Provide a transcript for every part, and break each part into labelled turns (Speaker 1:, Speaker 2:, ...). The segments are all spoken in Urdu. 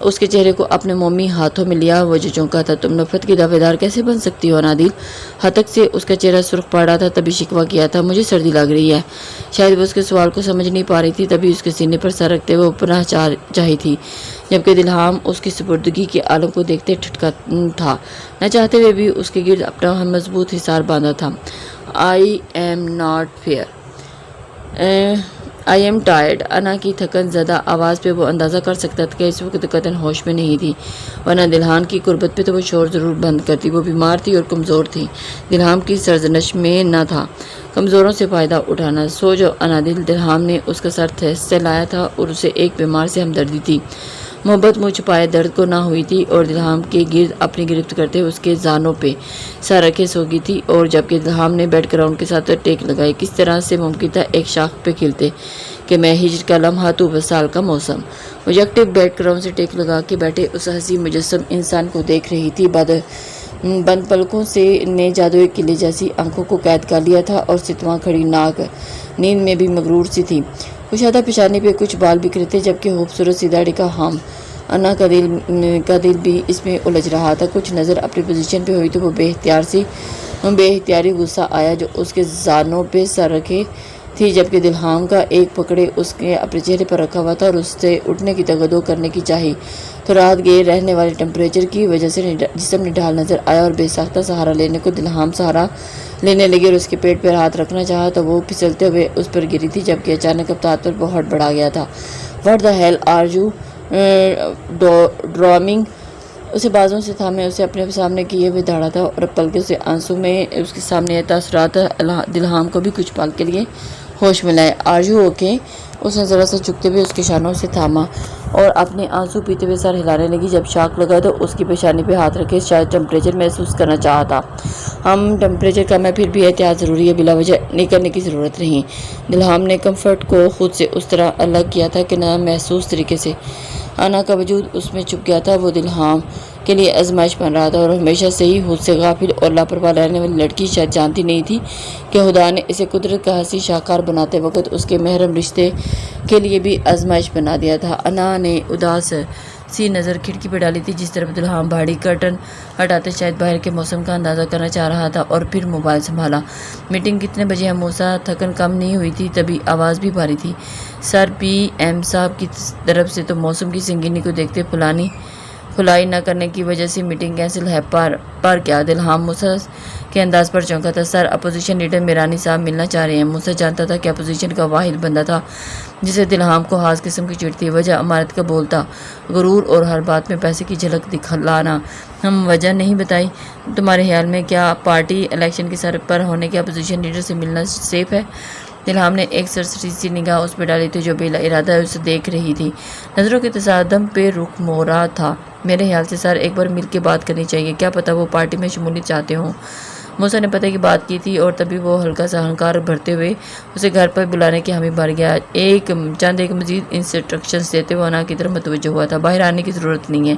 Speaker 1: اس کے چہرے کو اپنے مومی ہاتھوں میں لیا، وہ جو چونکا تھا۔ تم نفرت کی دعویدار کیسے بن سکتی ہو انادیل؟ ہتک سے اس کا چہرہ سرخ پڑ رہا تھا، تبھی شکوہ کیا تھا، مجھے سردی لگ رہی ہے۔ شاید وہ اس کے سوال کو سمجھ نہیں پا رہی تھی، تبھی اس کے سینے پر سر رکھتے ہوئے پناہ چاہی تھی، جبکہ دلہام اس کی سپردگی کے عالم کو دیکھتے ٹھٹکا تھا، نہ چاہتے ہوئے بھی اس کے گرد اپنا مضبوط حصار باندھا تھا۔ I am not fair, I am tired. انا کی تھکن زدہ آواز پہ وہ اندازہ کر سکتا تھا کہ اس وقت قطعاً ہوش میں نہیں تھی، ورنہ دلہام کی قربت پہ تو وہ شور ضرور بند کرتی۔ وہ بیمار تھی اور کمزور تھی، دلہام کی سرزنش میں نہ تھا کمزوروں سے فائدہ اٹھانا۔ سو جو انادل، دلہام نے اس کا سر سہلایا تھا اور اسے ایک بیمار سے ہمدردی تھی، محبت منہ چھپائے درد کو نہ ہوئی تھی، اور دلہام کے گرد اپنی گرفت کرتے اس کے زانوں پہ سر رکھے سو گئی تھی، اور جبکہ دلہام نے بیڈ گراؤنڈ کے ساتھ ٹیک لگائی۔ کس طرح سے ممکن تھا ایک شاخ پہ کھلتے کہ میں ہجر کا لمحہ تو سال کا موسم۔ وہ یکٹے بیڈ گراؤنڈ سے ٹیک لگا کے بیٹھے اس حسین مجسم انسان کو دیکھ رہی تھی۔ بند پلکوں سے نے جادوئی قلعے جیسی آنکھوں کو قید کر لیا تھا، اور ستواں کھڑی ناک نیند میں بھی مغرور سی تھی۔ کشادہ پیشانی پہ کچھ بال بکھرے تھے، جبکہ خوبصورت سی داڑھی کا ہم انا کا دل بھی اس میں الجھ رہا تھا۔ کچھ نظر اپنی پوزیشن پہ ہوئی تو وہ بے اختیاری غصہ آیا جو اس کے زانوں پہ سر رکھے تھی، جبکہ دلہام کا ایک پکڑے اس کے اپنے چہرے پر رکھا ہوا تھا، اور اس سے اٹھنے کی تگدو کرنے کی چاہی تو رات گئے رہنے والے ٹمپریچر کی وجہ سے جسم نڈھال نظر آیا، اور بے ساختہ سہارا لینے کو دلہام سہارا لینے لگی اور اس کے پیٹ پر ہاتھ رکھنا چاہا تو وہ پھسلتے ہوئے اس پر گری تھی، جبکہ اچانک ابتار پر بہت بڑھا گیا تھا۔ What the hell are you doing؟ اسے بازوں سے تھامے اسے اپنے سامنے کیے ہوئے دھاڑا تھا، اور پلکوں سے آنسو میں اس کے سامنے تاثرات دلہام کو بھی کچھ پال کے لیے ہوش میں لائے۔ Are you okay? اس نے ذرا سا جھکتے ہوئے اس کے شانوں سے تھاما اور اپنے آنسو پیتے ہوئے سر ہلانے لگی۔ جب شاک لگا تو اس کی پیشانی پہ ہاتھ رکھے شاید ٹمپریچر محسوس کرنا چاہا تھا۔ ہم ٹمپریچر کم ہے، پھر بھی احتیاط ضروری ہے، بلا وجہ نہیں کرنے کی ضرورت نہیں۔ دلہام نے کمفرٹ کو خود سے اس طرح الگ کیا تھا کہ نہ محسوس طریقے سے انا کا وجود اس میں چھپ گیا تھا۔ وہ دلہام کے لیے آزمائش بن رہا تھا، اور ہمیشہ سے ہی خود سے غافل اور لاپرواہ رہنے والی لڑکی شاید جانتی نہیں تھی کہ خدا نے اسے قدرت کا حسین شاہکار بناتے وقت اس کے محرم رشتے کے لیے بھی آزمائش بنا دیا تھا۔ انا نے اداس سی نظر کھڑکی پہ ڈالی تھی، جس طرف دلہام بھاری کرٹن ہٹاتے شاید باہر کے موسم کا اندازہ کرنا چاہ رہا تھا، اور پھر موبائل سنبھالا۔ میٹنگ کتنے بجے ہے موسیٰ؟ تھکن کم نہیں ہوئی تھی، تبھی آواز بھی بھاری تھی۔ سر پی ایم صاحب کی طرف سے تو موسم کی سنگینی کو دیکھتے کھلائی نہ کرنے کی وجہ سے میٹنگ کینسل ہے، پر کیا؟ دلہام موسیٰ کے انداز پر چونکا تھا۔ سر، اپوزیشن لیڈر میرانی صاحب ملنا چاہ رہے ہیں۔ موسیٰ جانتا تھا کہ اپوزیشن کا واحد بندہ تھا جسے دلہام کو خاص قسم کی چڑ تھی۔ وجہ عمارت کا بولتا غرور اور ہر بات میں پیسے کی جھلک دکھلانا۔ ہم وجہ نہیں بتائی؟ تمہارے خیال میں کیا پارٹی الیکشن کے سر پر ہونے کے اپوزیشن لیڈر سے ملنا سیف ہے؟ دلہام نے ایک سرسری سی نگاہ اس پہ ڈالی تھی جو بلا ارادہ اسے دیکھ رہی تھی۔ نظروں کے تصادم پہ رخ موڑا تھا۔ میرے خیال سے سر، ایک بار مل کے بات کرنی چاہیے، کیا پتہ وہ پارٹی میں شمولیت چاہتے ہوں۔ موسیٰ نے پتہ کی بات کی تھی، اور تبھی وہ ہلکا سا ہنکار بھرتے ہوئے اسے گھر پر بلانے کی حامی بھر گیا۔ ایک مزید انسٹرکشنز دیتے ہوئے انا کی طرف متوجہ ہوا تھا۔ باہر آنے کی ضرورت نہیں ہے،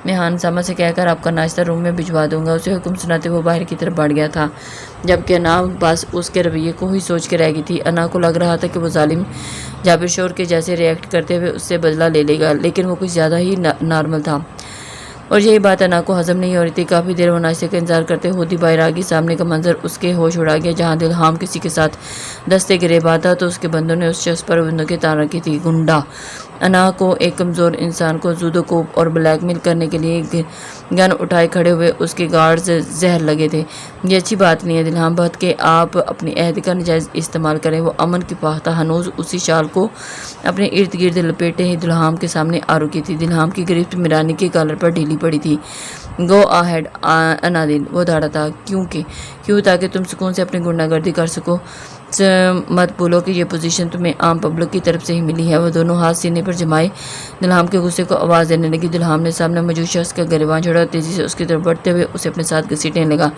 Speaker 1: میں ہانسامہ سے کہہ کر آپ کا ناشتہ روم میں بھجوا دوں گا۔ اسے حکم سناتے وہ باہر کی طرف بڑھ گیا تھا، جبکہ انا بس اس کے رویے کو ہی سوچ کے رہ گئی تھی۔ انا کو لگ رہا تھا کہ وہ ظالم جابر شور کے جیسے ریئیکٹ کرتے ہوئے اس سے بدلہ لے لے گا، لیکن وہ کچھ زیادہ ہی نارمل تھا، اور یہی بات انا کو ہضم نہیں ہو رہی تھی۔ کافی دیر وہ ناشتے کا انتظار کرتے خود ہی باہر آ گئی۔ سامنے کا منظر اس کے ہوش اڑا گیا۔ جہاں دلہام کسی کے ساتھ دستے گریباں تھا تو اس کے بندوں نے اس شخص پر بندوقیں تان رکھی تھی۔ گنڈا انا کو ایک کمزور انسان کو زودو کوپ اور بلیک میل کرنے کے لیے گن اٹھائے کھڑے ہوئے اس کے گارڈز زہر لگے تھے۔ یہ اچھی بات نہیں ہے دلہام بہت کہ آپ اپنی عہد کا نجائز استعمال کریں۔ وہ امن کی فاختہ ہنوز اسی شال کو اپنے ارد گرد لپیٹے ہی دلہام کے سامنے آ رکی تھی۔ دلہام کی گرفت میرانی کے کالر پر ڈھیلی پڑی تھی۔ گو آہیڈ انادل، وہ دھاڑا تھا۔ کیوں؟ تاکہ تم سکون سے اپنی گنڈا گردی کر سکو۔ مت بھولو کہ یہ پوزیشن تمہیں عام پبلک کی طرف سے ہی ملی ہے۔ وہ دونوں ہاتھ سینے پر جمائے دلہام کے غصے کو آواز دینے لگی۔ دلہام نے سامنے موجود شخص کا گریبان چھوڑا، تیزی سے اس کی طرف بڑھتے ہوئے اسے اپنے ساتھ گھسیٹنے لگا۔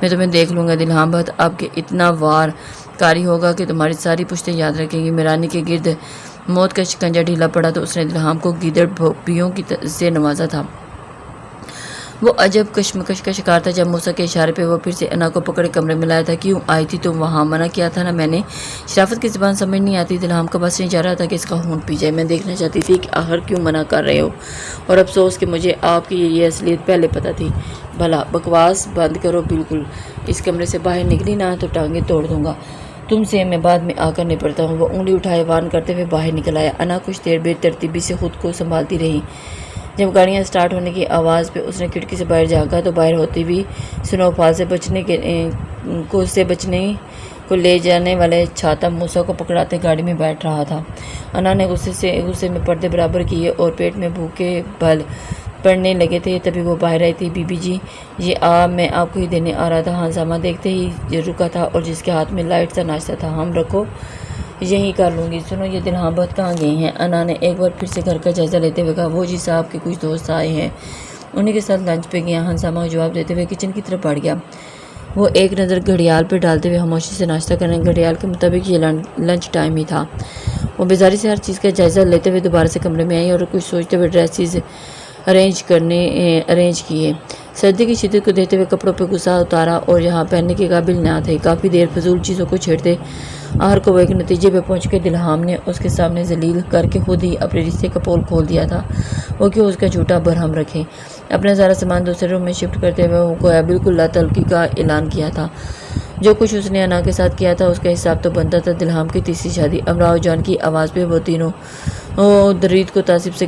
Speaker 1: میں تمہیں دیکھ لوں گا دلہام بہت اب کہ اتنا وار کاری ہوگا کہ تمہاری ساری پشتیں یاد رکھیں گی۔ میرانی کے گرد موت کا شکنجہ ڈھیلا پڑا تو اس نے دلہام کو گیدڑ بھوپیوں سے نوازا تھا۔ وہ عجب کشمکش کا شکار تھا جب موسیٰ کے اشارے پہ وہ پھر سے انا کو پکڑے کمرے میں لایا تھا۔ کیوں آئی تھی تم وہاں؟ منع کیا تھا نا میں نے۔ شرافت کی زبان سمجھ نہیں آتی، دلہام کا بس نہیں چاہ رہا تھا کہ اس کا خون پی جائے۔ میں دیکھنا چاہتی تھی کہ آخر کیوں منع کر رہے ہو، اور افسوس کہ مجھے آپ کی یہ اصلیت پہلے پتہ تھی۔ بھلا بکواس بند کرو بالکل، اس کمرے سے باہر نکلی نا تو ٹانگیں توڑ دوں گا تم سے، میں بعد میں آ کر نپٹتا ہوں۔ وہ انگلی اٹھائے وارن کرتے ہوئے باہر نکل آیا۔ انا کچھ دیر بے ترتیبی سے خود کو سنبھالتی رہی۔ جب گاڑیاں سٹارٹ ہونے کی آواز پہ اس نے کھڑکی سے باہر جھانکا تو باہر ہوتی ہوئی سنو فال سے بچنے کو لے جانے والے چھاتا موسیٰ کو پکڑاتے گاڑی میں بیٹھ رہا تھا۔ انا نے غصے میں پردے برابر کیے اور پیٹ میں بھوکے بل پڑنے لگے تھے۔ تبھی وہ باہر آئی تھی۔ بی بی جی یہ میں آپ کو ہی دینے آ رہا تھا۔ ہنگامہ دیکھتے ہی رکا تھا اور جس کے ہاتھ میں لائٹ سا ناشتہ تھا۔ ہم رکھو، یہی کر لوں گی۔ سنو یہ دلہام بہت کہاں گئے ہیں؟ انا نے ایک بار پھر سے گھر کا جائزہ لیتے ہوئے کہا۔ وہ جی صاحب کے کچھ دوست آئے ہیں، انہیں کے ساتھ لنچ پہ گیا۔ ہنگامہ کو جواب دیتے ہوئے کچن کی طرف بڑھ گیا۔ وہ ایک نظر گھڑیال پہ ڈالتے ہوئے خاموشی سے ناشتہ کرنے، گھڑیال کے مطابق یہ لنچ ٹائم ہی تھا۔ وہ بیزاری سے ہر چیز کا جائزہ لیتے ہوئے دوبارہ سے کمرے میں آئی اور کچھ سوچتے ہوئے ڈریسز ارینج کیے۔ سردی کی شدت کو دیکھتے ہوئے کپڑوں پہ غصہ اتارا اور یہاں پہننے کے قابل نہ تھے۔ کافی دیر فضول چیزوں کو چھیڑتے آخر کو وہ ایک نتیجے پہ پہنچ کے دلہام نے اس کے سامنے ذلیل کر کے خود ہی اپنے رشتے کا پول کھول دیا تھا۔ وہ کیوں اس کا جھوٹا برہم رکھے؟ اپنا سارا سامان دوسرے روم میں شفٹ کرتے ہوئے وہ گویا بالکل لا تعلقی کا اعلان کیا تھا۔ جو کچھ اس نے انا کے ساتھ کیا تھا اس کا حساب تو بنتا تھا۔ دلہام کی تیسری شادی، امراؤ جان کی آواز پہ وہ تینوں درید کو تعصب سے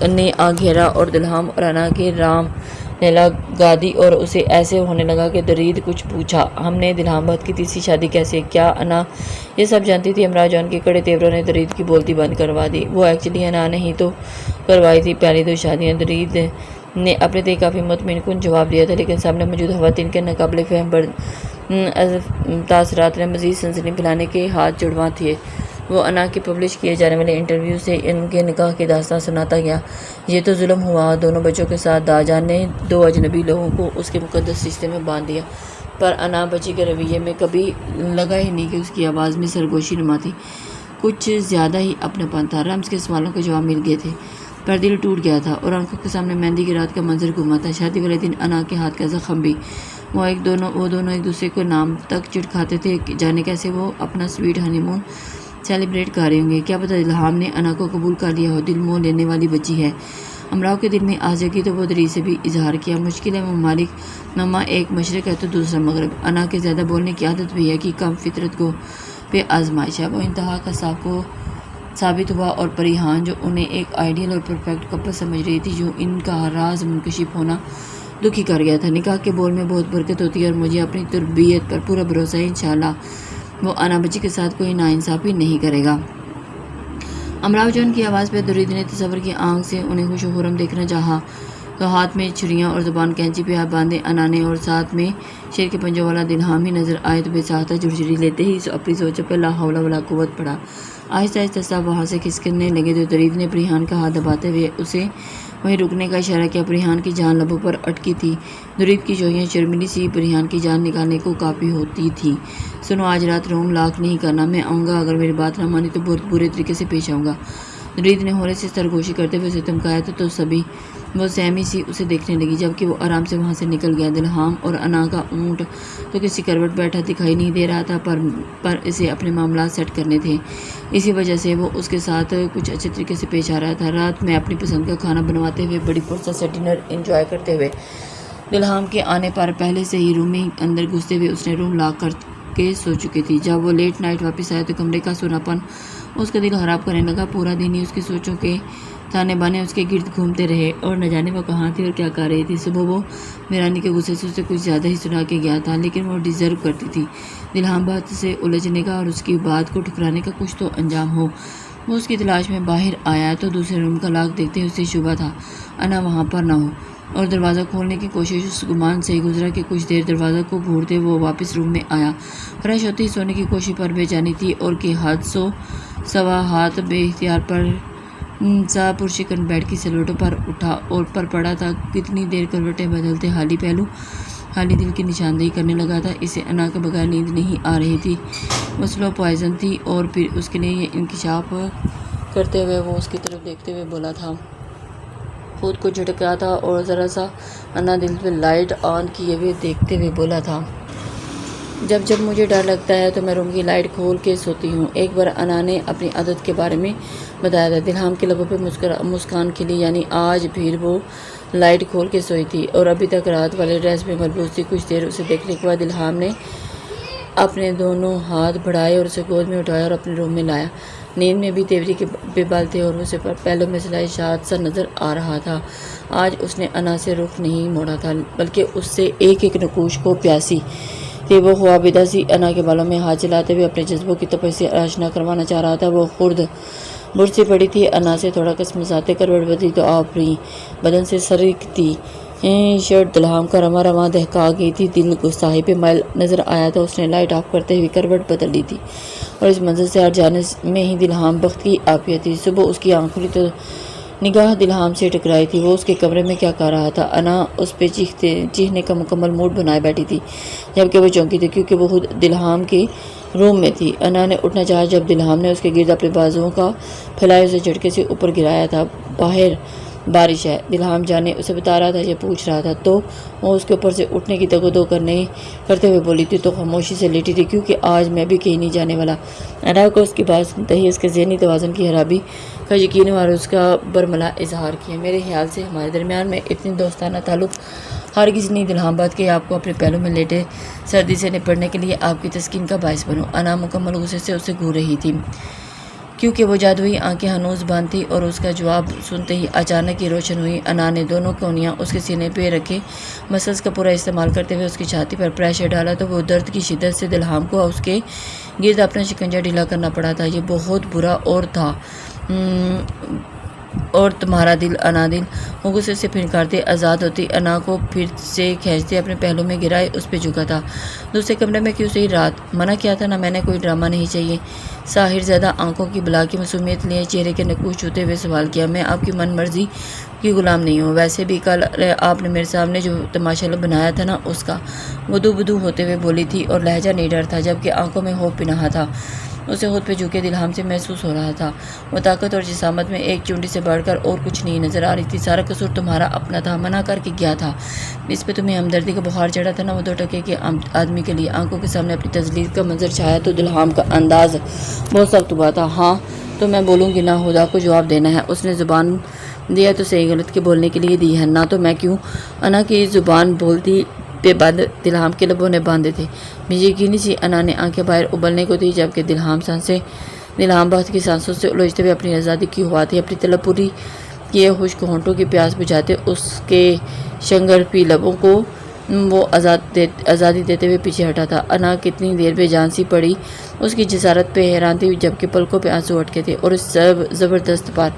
Speaker 1: نے آ گھیرا اور دلہام اور انا کے رام لیلا گادی، اور اسے ایسے ہونے لگا کہ درید کچھ پوچھا ہم نے دلہام بہت کی تیسری شادی کیسے؟ کیا انا یہ سب جانتی تھی؟ امراؤ جان کے کڑے تیوروں نے درید کی بولتی بند کروا دی۔ وہ ایکچولی انا نے ہی تو کروائی تھی پہلی دو شادیاں۔ درید نے اپنے تے کافی مطمئن کن جواب دیا تھا، لیکن سامنے موجود خواتین کے ناقابل فہم تاثرات نے مزید سنسنی پھیلانے کے ہاتھ جڑواں تھے۔ وہ انا کے پبلش کیے جانے والے انٹرویو سے ان کے نکاح کی داستان سناتا گیا۔ یہ تو ظلم ہوا، دونوں بچوں کے ساتھ داجان نے دو اجنبی لوگوں کو اس کے مقدس رشتے میں باندھ دیا۔ پر انا بچی کے رویے میں کبھی لگا ہی نہیں کہ اس کی آواز میں سرگوشی نما تھی، کچھ زیادہ ہی اپنا پن تھا۔ رمز کے سوالوں کے جواب مل گئے تھے، پر دل ٹوٹ گیا تھا اور آنکھوں کے سامنے مہندی کی رات کا منظر گھوما تھا۔ شادی والے دن انا کے ہاتھ کا زخم بھی، وہ دونوں ایک دوسرے کو نام تک چڑکھاتے تھے، جانے کیسے وہ اپنا سویٹ ہنی مون سیلیبریٹ کر رہے ہوں گے۔ کیا پتہ دلہام نے انا کو قبول کر لیا ہو، دل موہ لینے والی بچی ہے۔ امراؤ کے دل میں آ جگی تو وہ درید سے بھی اظہار کیا۔ مشکل ہے ممالک نما، ایک مشرق ہے تو دوسرا مغرب۔ انا کے زیادہ بولنے کی عادت بھی ہے کہ کم فطرت کو پہ آزمائش ہے۔ وہ انتہا کا ثابت ہوا اور پریحان جو انہیں ایک آئیڈیل اور پرفیکٹ کپل سمجھ رہی تھی، جو ان کا راز منکشف ہونا دکھی کر گیا تھا۔ نکاح کے بول میں بہت برکت ہوتی ہے اور مجھے اپنی تربیت پر پورا بھروسہ ہے، انشاءاللہ وہ انا بچی کے ساتھ کوئی ناانصافی نہیں کرے گا۔ امراؤ جان کی آواز پہ درید نے تصور کی آنکھ سے انہیں خوش و خرم دیکھنا چاہا تو ہاتھ میں چھریاں اور زبان کینچی پہ ہاتھ باندھے انا نے، اور ساتھ میں شیر کے پنجوں والا دلہام ہی نظر آئے تو بے ساختہ جھرجھری لیتے ہی اپنی سوچوں پہ لا حول ولا قوت پڑا۔ آہستہ آہستہ سب وہاں سے کھسکنے لگے تو درید نے پریحان کا ہاتھ دباتے ہوئے اسے وہیں رکنے کا اشارہ کیا۔ پریحان کی جان لبوں پر اٹکی تھی۔ درید کی جوہیاں شرمیلی سی پریحان کی جان نکالنے کو کافی ہوتی تھی۔ سنو آج رات روم لاک نہیں کرنا، میں آؤں گا، اگر میری بات نہ مانی تو بہت برے طریقے سے پیش آؤں گا۔ درید نے ہولے سے سرگوشی کرتے ہوئے اسے دھمکایا تو سبھی وہ سہمی سی اسے دیکھنے لگی، جبکہ وہ آرام سے وہاں سے نکل گیا۔ دلہام اور انا کا اونٹ تو کسی کروٹ بیٹھا دکھائی نہیں دے رہا تھا، پر اسے اپنے معاملات سیٹ کرنے تھے، اسی وجہ سے وہ اس کے ساتھ کچھ اچھے طریقے سے پیش آ رہا تھا۔ رات میں اپنی پسند کا کھانا بنواتے ہوئے بڑی فرصت سے ڈنر انجوائے کرتے ہوئے دلہام کے آنے پر پہلے سے ہی روم میں اندر گھستے ہوئے اس نے روم لاک کر کے سو چکی تھی۔ جب وہ لیٹ نائٹ واپس آیا تو کمرے کا سونا پن اس کا دل خراب کرنے لگا۔ پورا دن ہی اس کی سوچوں کے تانے بانے اس کے گرد گھومتے رہے اور نہ جانے وہ کہاں تھی اور کیا کر رہی تھی۔ صبح وہ میرانی کے غصے سے اسے کچھ زیادہ ہی سنا کے گیا تھا، لیکن وہ ڈیزرو کرتی تھی دلہام بات سے الجھنے کا اور اس کی بات کو ٹھکرانے کا کچھ تو انجام ہو۔ وہ اس کی تلاش میں باہر آیا تو دوسرے روم کا لاک دیکھتے اسے شبہ تھا انا وہاں پر نہ ہو، اور دروازہ کھولنے کی کوشش اس گمان سے گزرا کہ کچھ دیر دروازہ کو گھورتے وہ واپس روم میں آیا۔ فریش ہوتے ہی سونے کی کوشش پر بے جانی تھی اور کہ سوا ہاتھ بے اختیار پر سا پرشکن بیڈ کی سلوٹوں پر اٹھا اور پر پڑا تھا۔ کتنی دیر کروٹیں بدلتے حالی دل کی نشاندہی کرنے لگا تھا۔ اسے انا کے بغیر نیند نہیں آ رہی تھی، وہ سلو پوائزن تھی، اور پھر اس کے لیے یہ انکشاف کرتے ہوئے وہ اس کی طرف دیکھتے ہوئے بولا تھا خود کو جھٹکا تھا اور ذرا سا انا دل پہ لائٹ آن کیے ہوئے دیکھتے ہوئے بولا تھا، جب مجھے ڈر لگتا ہے تو میں روم کی لائٹ کھول کے سوتی ہوں۔ ایک بار انا نے اپنی عادت کے بارے میں بتایا تھا۔ دلہام کے لبوں پہ مسکان کھلی، یعنی آج پھر وہ لائٹ کھول کے سوئی تھی اور ابھی تک رات والے ڈریس میں ملبوس تھی۔ کچھ دیر اسے دیکھنے کے بعد دلہام نے اپنے دونوں ہاتھ بڑھائے اور اسے گود میں اٹھایا اور اپنے روم میں لایا۔ نیند میں بھی تیوری کے بے بال تھے اور اسے پہلو میں سلائی شاد سا نظر آ رہا تھا۔ آج اس نے انا سے رخ نہیں موڑا تھا، بلکہ اس سے ایک نقوش کو پیاسی تھی۔ وہ خوابیدہ سی انا کے بالوں میں ہاتھ چلاتے ہوئے اپنے جذبوں کی تپش سے آشنا کروانا چاہ رہا تھا۔ وہ خرد برسی پڑی تھی۔ انا سے تھوڑا کسمساتے کروٹ بدلی تو آفری بدن سے سرکتی شرٹ دلہام کا رواں دہکا گئی تھی۔ دل گستاخی پہ مائل نظر آیا تو اس نے لائٹ آف کرتے ہوئے کروٹ بدل لی تھی اور اس منظر سے ہٹ جانے میں ہی دلہام بخت کی عافیت تھی۔ صبح اس کی آنکھ کھلی تو نگاہ دلہام سے ٹکرائی تھی۔ وہ اس کے کمرے میں کیا کر رہا تھا؟ انا اس پہ چیخنے کا مکمل موڈ بنائے بیٹھی تھی، جبکہ وہ چونکی تھی کیونکہ وہ خود دلہام کے روم میں تھی۔ انا نے اٹھنا چاہا جب دلہام نے اس کے گرد اپنے بازوؤں کا پھیلائے اسے جھٹکے سے اوپر گرایا تھا۔ باہر بارش ہے، دلہام جانے اسے بتا رہا تھا یا پوچھ رہا تھا، تو وہ اس کے اوپر سے اٹھنے کی دگو دو کرتے ہوئے بولی تھی تو خاموشی سے لیٹی تھی، کیونکہ آج میں بھی کہیں نہیں جانے والا۔ انا کو اس کی بات سنتے ہی اس کے ذہنی توازن کی خرابی کا یقین اور اس کا برملا اظہار کیا۔ میرے خیال سے ہمارے درمیان میں اتنی دوستانہ تعلق ہرگز نہیں دلہام بات کہ آپ کو اپنے پہلو میں لیٹے سردی سے نپٹنے کے لیے آپ کی تسکین کا باعث بنوں۔ انا مکمل غصے سے اسے گھور رہی تھی، کیونکہ وہ جادوئی آنکھیں ہنوز بند تھی اور اس کا جواب سنتے ہی اچانک ہی روشن ہوئی۔ انا نے دونوں کونیاں اس کے سینے پہ رکھے مسلز کا پورا استعمال کرتے ہوئے اس کی چھاتی پر پریشر ڈالا تو وہ درد کی شدت سے دلہام کو اس کے گرد اپنا شکنجہ ڈھیلا کرنا پڑا تھا۔ یہ بہت برا اور تھا اور تمہارا دل انا دل وہ غصے سے پھنکارتے آزاد ہوتی انا کو پھر سے کھینچتے اپنے پہلو میں گرائے اس پہ جھکا تھا۔ دوسرے کمرے میں کیوں صحیح رات منع کیا تھا نا، میں نے کوئی ڈرامہ نہیں چاہیے۔ ساحر زیادہ آنکھوں کی بلا کی معصومیت لیے چہرے کے نقوش چھوتے ہوئے سوال کیا۔ میں آپ کی من مرضی کی غلام نہیں ہوں۔ ویسے بھی کل آپ نے میرے سامنے جو تماشا بنایا تھا نا، اس کا بدو ہوتے ہوئے بولی تھی اور لہجہ نڈر تھا، جبکہ آنکھوں میں خوف پنہاں تھا۔ اسے خود پہ جھکے دلہام سے محسوس ہو رہا تھا۔ وہ طاقت اور جسامت میں ایک چونٹی سے بڑھ کر اور کچھ نہیں نظر آ رہی تھی۔ سارا قصور تمہارا اپنا تھا، منع کر کے گیا تھا۔ اس پہ تمہیں ہمدردی کا بخار چڑھا تھا نا۔ وہ 2 ٹکے کے آدمی کے لیے آنکھوں کے سامنے اپنی تذلیل کا منظر چھایا تو دلہام کا انداز بہت سخت ہوا تھا۔ ہاں تو میں بولوں گی نا، خدا کو جواب دینا ہے۔ اس نے زبان دیا تو صحیح غلط کے بولنے کے لیے دی ہے، نہ تو میں کیوں؟ انا کی زبان بولتی پہ بند دلہام کے لبوں نے باندھے تھے۔ مجھے یقینی سی انا نے آنکھیں باہر ابلنے کو دی، جبکہ دلہام بخت کی سانسوں سے الجھتے ہوئے اپنی آزادی کی ہوا تھی۔ اپنی طلب پوری کیے خشک ہونٹوں کی پیاس بجھاتے اس کے شنگرپی لبوں کو وہ آزادی دیتے ہوئے پیچھے ہٹا تھا۔ انا کتنی دیر بے جان سی پڑی اس کی جسارت پہ حیران تھی، جبکہ پلکوں پہ آنسو اٹکے تھے اور اس زبردست پر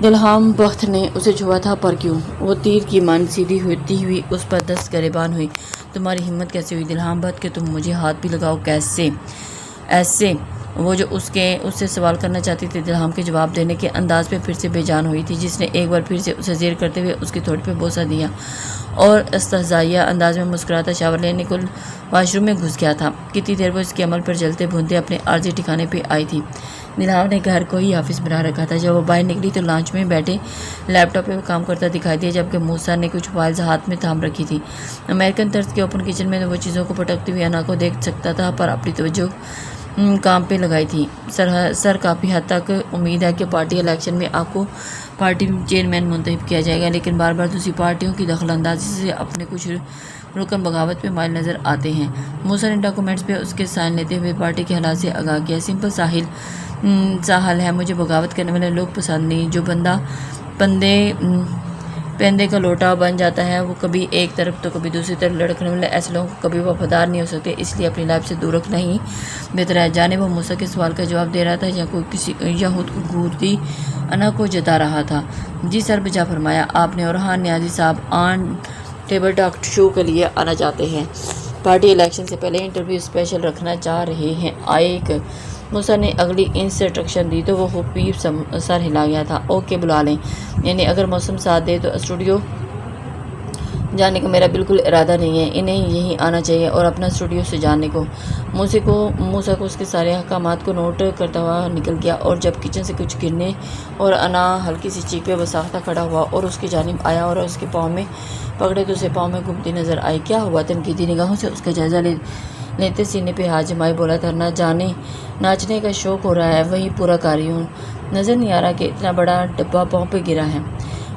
Speaker 1: دلہام بخت نے اسے چھوا تھا۔ پر کیوں؟ وہ تیر کی مان سیدھی ہوتی ہوئی اس پر دست گریبان ہوئی۔ تمہاری ہمت کیسے ہوئی دلہام بخت کہ تم مجھے ہاتھ بھی لگاؤ؟ کیسے؟ ایسے وہ جو اس سے سوال کرنا چاہتی تھی دلہام کے جواب دینے کے انداز پہ پھر سے بے جان ہوئی تھی، جس نے ایک بار پھر سے اسے زیر کرتے ہوئے اس کی تھوڑی پہ بوسہ دیا اور استہزائیہ انداز میں مسکراتا شاور لینے کو واش روم میں گھس گیا تھا۔ کتنی دیر وہ اس کے عمل پر جلتے بھونتے اپنے عارضی ٹھکانے پہ آئی تھی۔ دلہام نے گھر کو ہی آفس بنا رکھا تھا۔ جب وہ باہر نکلی تو لانچ میں بیٹھے لیپ ٹاپ پہ کام کرتا دکھائی دیا، جبکہ موسیٰ نے کچھ فائلز ہاتھ میں تھام رکھی تھی۔ امریکن طرز کے اوپن کچن میں وہ چیزوں کو پٹکتی ہوئی انا کو دیکھ سکتا تھا، پر اپنی توجہ کام پہ لگائی تھی۔ سر کافی حد تک امید ہے کہ پارٹی الیکشن میں آپ کو پارٹی چیئرمین منتخب کیا جائے گا، لیکن بار بار دوسری پارٹیوں کی دخل اندازی سے اپنے کچھ رکن بغاوت پہ مائل نظر آتے ہیں۔ موسیٰ نے ڈاکومنٹس پہ اس کے سائن لیتے ہوئے پارٹی کے حالات سے آگاہ کیا۔ سمپل سا حل ہے، مجھے بغاوت کرنے والے لوگ پسند نہیں۔ جو بندہ پندے کا لوٹا بن جاتا ہے، وہ کبھی ایک طرف تو کبھی دوسری طرف لڑکنے والے ایسے لوگوں کو کبھی وفادار نہیں ہو سکتے، اس لیے اپنی لائف سے دور رکھنا ہی بہتر ہے۔ جانے وہ موسیٰ کے سوال کا جواب دے رہا تھا یا خود کو گھورتی انا کو جتا رہا تھا۔ جی سر، بجا فرمایا آپ نے، اور ہاں نیازی صاحب آن ٹیبل ٹاک شو کے لیے آنا چاہتے ہیں۔ پارٹی الیکشن سے پہلے انٹرویو اسپیشل رکھنا چاہ رہے ہیں۔ موسیٰ نے اگلی انسٹرکشن دی تو وہ خوب سر ہلا گیا تھا۔ اوکے، بلا لیں، یعنی اگر موسم ساتھ دے تو اسٹوڈیو جانے کا میرا بالکل ارادہ نہیں ہے، انہیں یہیں آنا چاہیے اور اپنا اسٹوڈیو سے جانے کو۔ موسیٰ کو اس کے سارے احکامات کو نوٹ کرتا ہوا نکل گیا، اور جب کچن سے کچھ گرنے اور انا ہلکی سی چیخ پہ بساختہ کھڑا ہوا اور اس کی جانب آیا اور اس کے پاؤں میں پکڑے تو اسے پاؤں میں گھومتی نظر آئی۔ کیا ہوا؟ تنقیدی نگاہوں سے اس کا جائزہ لیتے سینے پہ ہاتھ جمائے بولا تھا، نہ جانے ناچنے کا شوق ہو رہا ہے، وہی پورا کر رہی ہوں۔ نظر نہیں آ رہا کہ اتنا بڑا ڈبہ پاؤں پہ گرا ہے؟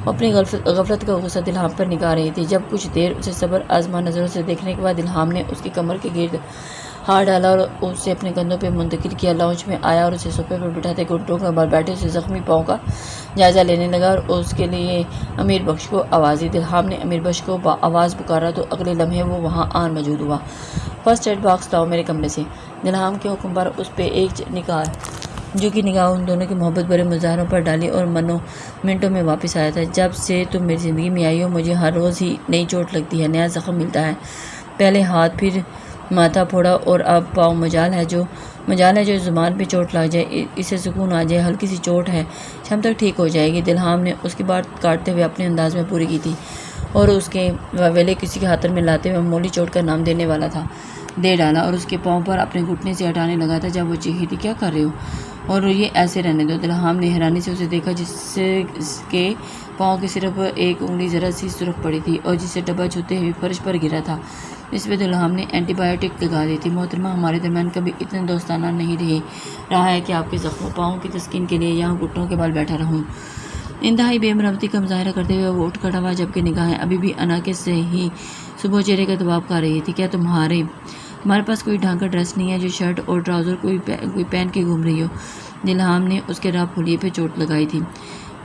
Speaker 1: وہ اپنی غفلت کا غصہ دلہام پر نکال رہی تھی، جب کچھ دیر اسے صبر آزما نظروں سے دیکھنے کے بعد دلہام نے اس کی کمر کے گرد ہاتھ ڈالا اور اسے اپنے کندھوں پہ منتقل کیا۔ لاؤنج میں آیا اور اسے صوفے پر بٹھاتے گھٹنوں کے بل بیٹھے اسے زخمی پاؤں کا جائزہ لینے لگا اور اس کے لیے امیر بخش کو آواز دی۔ دلہام نے امیر بخش کو آواز پکارا تو اگلے لمحے وہ وہاں آن موجود ہوا۔ فرسٹ ایڈ باکس لاؤ میرے کمرے سے۔ دلہام کے حکم پر اس پہ ایک جو کی نگاہ ان دونوں کے محبت بھرے مظاہروں پر ڈالی اور منٹوں میں واپس آیا تھا۔ جب سے تم میری زندگی میں آئی ہو مجھے ہر روز ہی نئی چوٹ لگتی ہے، نیا زخم ملتا ہے۔ پہلے ہاتھ، پھر ماتھا پھوڑا اور اب پاؤں۔ مجال ہے جو زبان پہ چوٹ لگ جائے، اسے سکون آ جائے، ہلکی سی چوٹ ہے، شام تک ٹھیک ہو جائے گی۔ دلہام نے اس کی بات کاٹتے ہوئے اپنے انداز میں پوری کی تھی اور اس کے ویلے کسی کے ہاتھ میں لاتے ہوئے معمولی چوٹ کا نام دینے والا تھا دے ڈالا اور اس کے پاؤں پر اپنے گھٹنے سے ہٹانے لگا تھا جب وہ چیخی تھی، کیا کر رہے ہو؟ اور یہ ایسے رہنے دو۔ دلہام نے حیرانی سے اسے دیکھا جس کے پاؤں کی صرف ایک انگلی ذرا سی سرخ پڑی تھی اور جسے ڈبہ چھوتے ہوئے فرش پر گرا تھا۔ اس پہ دلہام نے اینٹی بایوٹک لگا دی تھی۔ محترمہ، ہمارے درمیان کبھی اتنا دوستانہ نہیں رہا ہے کہ آپ کے زخموں پاؤں کی تسکین کے لیے یہاں گھٹنوں کے بل بیٹھا رہوں۔ انتہائی بے مرمتی کا مظاہرہ کرتے ہوئے وہ اٹھ کھڑا ہوا، جبکہ نگاہیں ابھی بھی انا کے صحیح صبح چہرے کا دباؤ کر رہی تھی۔ کیا تمہارے پاس کوئی ڈھنگ کا ڈریس نہیں ہے جو شرٹ اور ٹراؤزر کوئی پہن کے گھوم رہی ہو؟ دلہام نے اس کے راہ پھولیے پہ چوٹ لگائی تھی۔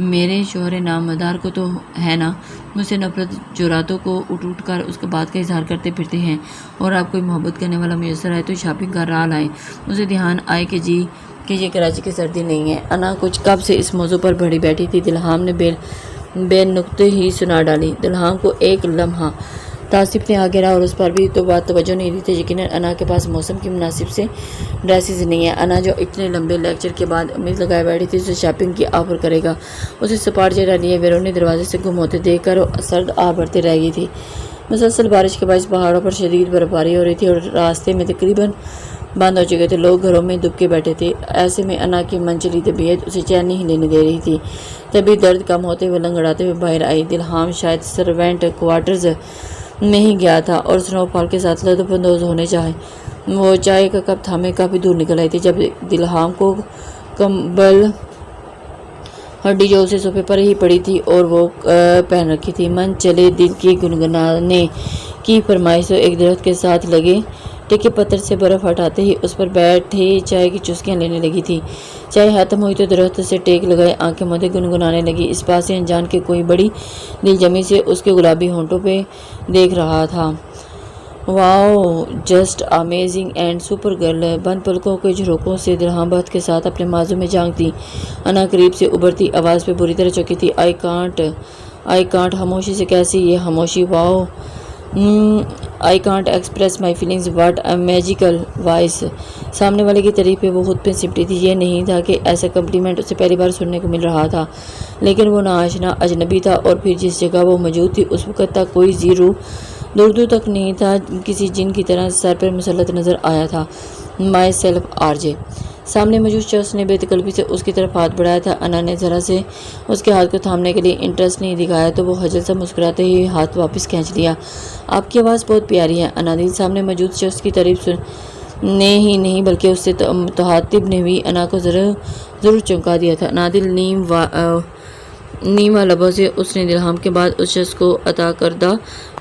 Speaker 1: میرے شوہر نامدار کو تو ہے نا، مجھ سے نفرت جو راتوں کو اٹھ کر اس بات کا اظہار کرتے پھرتے ہیں، اور آپ کوئی محبت کرنے والا میسر آئے تو شاپنگ کا راہ لائیں۔ اسے دھیان آئے کہ یہ کراچی کی سردی نہیں ہے۔ انا کچھ کب سے اس موضوع پر بڑھی بیٹھی تھی۔ دلہام نے بے نقطے ہی سنا ڈالی۔ دلہام کو ایک لمحہ تعصب نے آ گرا اور اس پر بھی تو بات توجہ نہیں دی تھی۔ یقیناً انا کے پاس موسم کی مناسب سے ڈریسز نہیں ہیں۔ انا جو اتنے لمبے لیکچر کے بعد امید لگائے بیٹھی تھی اسے شاپنگ کی آفر کرے گا، اسے سپاٹ چہرہ لیے بیرونی دروازے سے گم ہوتے دیکھ کر سرد آ بڑھتے رہ گئی تھی۔ مسلسل بارش کے باعث پہاڑوں پر شدید برف باری ہو رہی تھی اور راستے میں تقریباً بند ہو چکے تھے، لوگ گھروں میں دب کے بیٹھے تھے۔ ایسے میں انا کی منچلی طبیعت اسے چین نہیں لینے دے رہی تھی۔ تبھی درد کم ہوتے ہوئے لنگڑاتے ہوئے باہر آئی۔ دلہام شاید سروینٹ کوارٹرز میں ہی گیا تھا اور سنو فال کے ساتھ لطف اندوز ہونے وہ چائے کا کپ تھامے کافی دور نکل آئی تھی جب دلہام کو کمبل ہڈی جو اسے صوفے پر ہی پڑی تھی اور وہ پہن رکھی تھی، من چلے دل کی گنگنانے کی فرمائش تو ایک درخت کے ساتھ لگے ٹیکے پتھر سے برف ہٹاتے ہی اس پر بیٹھے چائے کی چسکیاں لینے لگی تھی۔ چائے ختم ہوئی تو درخت سے ٹیک لگائے آنکھیں موندے گنگنانے لگی، اس بات سے انجان کے کوئی بڑی دل جمی سے اس کے گلابی ہونٹوں پہ دیکھ رہا تھا۔ Wow, just amazing and super girl. بند پلکوں کے جھروکوں سے دلہام بہت کے ساتھ اپنے مازو میں جھانکتی انا قریب سے ابھرتی آواز پہ بری طرح چکی تھی۔ آئی کانٹ خاموشی سے کیسی یہ خاموشی؟ واؤ، I can't express my feelings, what a magical voice۔ سامنے والے کی تعریف پہ وہ خود پہ سمٹی تھی۔ یہ نہیں تھا کہ ایسا کمپلیمنٹ اسے پہلی بار سننے کو مل رہا تھا، لیکن وہ ناآشنا اجنبی تھا اور پھر جس جگہ وہ موجود تھی اس وقت تک کوئی زیرو دور تک نہیں تھا، کسی جن کی طرح سر پر مسلط نظر آیا تھا۔ My self RJ۔ سامنے موجود شخص نے بے تکلفی سے اس کی طرف ہاتھ بڑھایا تھا۔ انا نے ذرا سے اس کے ہاتھ کو تھامنے کے لیے انٹرسٹ نہیں دکھایا تو وہ خجل سے مسکراتے ہی ہاتھ واپس کھینچ لیا۔ آپ کی آواز بہت پیاری ہے انادل۔ سامنے موجود شخص کی تعریف سننے ہی نہیں بلکہ اس سے مخاطب نے بھی انا کو ضرور چونکا دیا تھا۔ انادل نیما لبوں سے اس نے دلہام کے بعد اس شخص کو عطا کردہ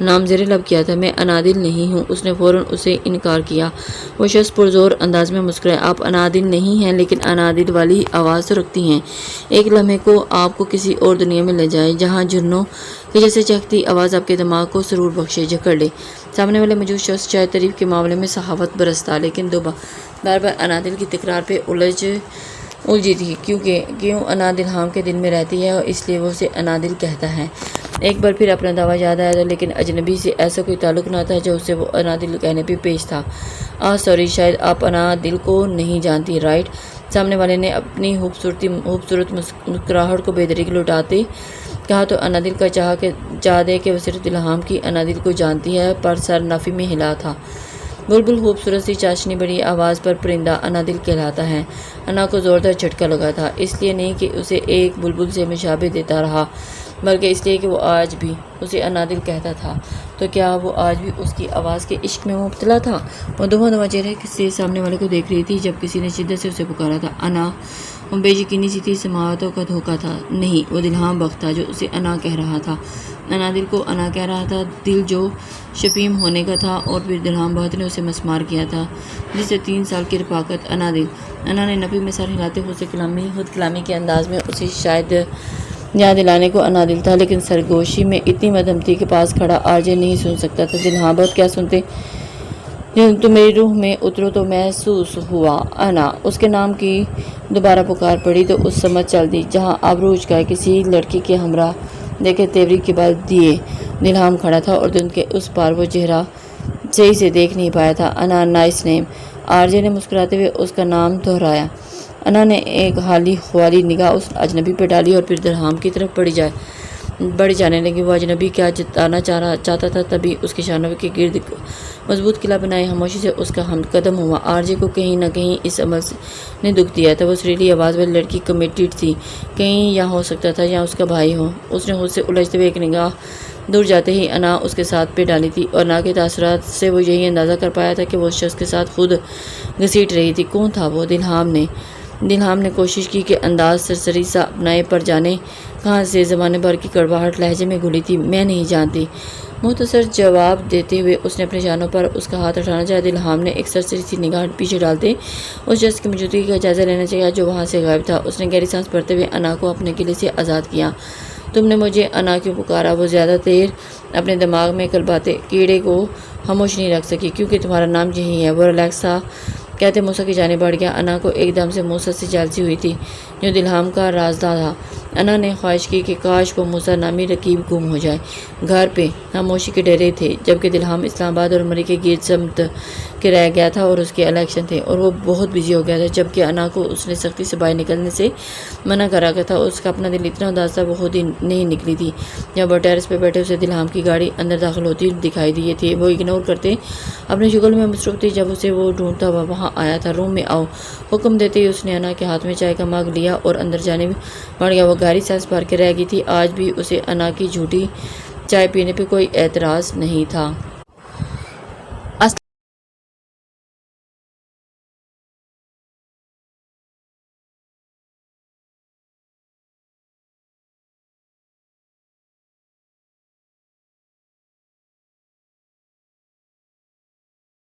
Speaker 1: نام زیر لب کیا تھا۔ میں انادل نہیں ہوں، اس نے فوراً اسے انکار کیا۔ وہ شخص پرزور انداز میں مسکرایا۔ آپ انادل نہیں ہیں لیکن انادل والی آواز تو رکھتی ہیں۔ ایک لمحے کو آپ کو کسی اور دنیا میں لے جائے جہاں جھرنوں کی جیسے چہکتی آواز آپ کے دماغ کو سرور بخشے، جکڑ لے۔ سامنے والے موجود شخص شاید تعریف کے معاملے میں سخاوت برستا لیکن بار بار انادل کی تکرار پہ الجھی تھی۔ کیوں انا دلہام کے دل میں رہتی ہے اور اس لیے وہ اسے انادل کہتا ہے۔ ایک بار پھر اپنا دعویٰ یاد آیا تھا، لیکن اجنبی سے ایسا کوئی تعلق نہ تھا جو اسے وہ انادل کہنے پہ پیش تھا۔ سوری، شاید آپ انادل کو نہیں جانتی، رائٹ؟ سامنے والے نے اپنی خوبصورت مسکراہٹ کو بے دریغ لوٹاتے کہا تو انادل کا چاہ دے کہ وہ صرف الہام کی انادل کو جانتی ہے، پر سر نفی میں ہلا تھا۔ بلبل خوبصورت سی چاشنی بڑی آواز پر پرندہ انادل کہلاتا ہے۔ انا کو زوردار جھٹکا لگا تھا، اس لیے نہیں کہ اسے ایک بلبل سے مشابہ دیتا رہا، بلکہ اس لیے کہ وہ آج بھی اسے انادل کہتا تھا۔ تو کیا وہ آج بھی اس کی آواز کے عشق میں مبتلا تھا؟ وہ دواں چہرے سے سامنے والے کو دیکھ رہی تھی جب کسی نے شدت سے اسے پکارا تھا، انا۔ وہ بے یقینی سی تھی، سماعتوں کا دھوکہ تھا، نہیں، وہ دلہام بخت تھا جو اسے انا کہہ رہا تھا۔ انادل کو انا کہہ رہا تھا، دل جو شفیم ہونے کا تھا، اور پھر دلہام بخت نے اسے مسمار کیا تھا، جس سے 3 سال کی رفاقت۔ انادل، انا نے نفی میں سر ہلاتے ہوئے خود کلامی کے انداز میں اسے شاید یاد دلانے کو انادل تھا، لیکن سرگوشی میں اتنی مدھم تھی کہ پاس کھڑا آرجے نہیں سن سکتا تھا۔ دلہام بخت، کیا سنتے؟ تم میری روح میں اترو تو محسوس ہوا۔ انا، اس کے نام کی دوبارہ پکار پڑی تو اس سمجھ چل دی جہاں آبرو اچکائے کسی لڑکی کے ہمراہ دیکھے تیوری کے بل دیے دلہام کھڑا تھا، اور دھند کے اس پار وہ چہرہ صحیح سے دیکھ نہیں پایا تھا۔ انا، نائس نیم، آرجے نے مسکراتے ہوئے اس کا نام دہرایا۔ انا نے ایک حالی خوالی نگاہ اس اجنبی پہ ڈالی اور پھر دلہام کی طرف بڑھ جانے لگی۔ وہ اجنبی کیا جتانا چاہتا تھا، تبھی اس کے شانوں کے گرد مضبوط قلعہ بنائے خاموشی سے اس کا ہم قدم ہوا۔ آرجے کو کہیں نہ کہیں اس عمل نے دکھ دیا تھا۔ وہ سریلی آواز والی لڑکی کمیٹڈ تھی، کہیں یا ہو سکتا تھا یا اس کا بھائی ہو۔ اس نے خود سے الجھتے ہوئے ایک نگاہ دور جاتے ہی انا اس کے ساتھ پہ ڈالی تھی، اور انا کے تاثرات سے وہ یہی اندازہ کر پایا تھا کہ وہ اس شخص کے ساتھ خود گھسیٹ رہی تھی۔ کون تھا وہ؟ دلہام نے کوشش کی کہ انداز سرسری سا اپنائے، پر جانے کہاں سے زمانے بھر کی کڑواہٹ لہجے میں گھلی تھی۔ میں نہیں جانتی، مختصر جواب دیتے ہوئے اس نے اپنے شانوں پر اس کا ہاتھ اٹھانا چاہا۔ دلہام نے ایک سرسری سی نگاہ پیچھے ڈالتے اس شخص کی موجودگی کا جائزہ لینا چاہا جو وہاں سے غائب تھا۔ اس نے گہری سانس بھرتے ہوئے انا کو اپنے گلے سے آزاد کیا۔ تم نے مجھے انا کیوں پکارا؟ وہ زیادہ دیر اپنے دماغ میں کلباتے کیڑے کو خاموش نہیں رکھ سکی۔ کیونکہ تمہارا نام یہی ہے، وہ ریلیکس تھا کہتے موسیٰ کی جانب بڑھ گیا۔ انا کو ایک دم سے موسیٰ سے جالسی ہوئی تھی جو دلہام کا رازدار تھا۔ انا نے خواہش کی کہ کاش وہ موسیٰ نامی رقیب گم ہو جائے۔ گھر پہ خاموشی کے ڈیرے تھے، جبکہ دلہام اسلام آباد اور مری کے گرد سمت کے رہ گیا تھا، اور اس کے الیکشن تھے اور وہ بہت بزی ہو گیا تھا۔ جبکہ انا کو اس نے سختی سے باہر نکلنے سے منع کر رکھا تھا۔ اس کا اپنا دل اتنا اداس تھا وہ خود ہی نہیں نکلی تھی۔ جب وہ ٹیرس پہ بیٹھے اسے دلہام کی گاڑی اندر داخل ہوتی دکھائی دی تھی، وہ اگنور کرتے اپنے شغل میں مصروف تھی۔ جب اسے وہ ڈھونڈتا ہوا وہاں آیا تھا، روم میں آؤ، حکم دیتے ہی اس نے انا کے ہاتھ میں چائے کا مگ لیا اور اندر جانے بڑھ گیا۔ وہ گہری سانس بھر کے رہ گئی تھی۔ آج بھی اسے انا کی جھوٹی چائے پینے پہ کوئی اعتراض نہیں تھا۔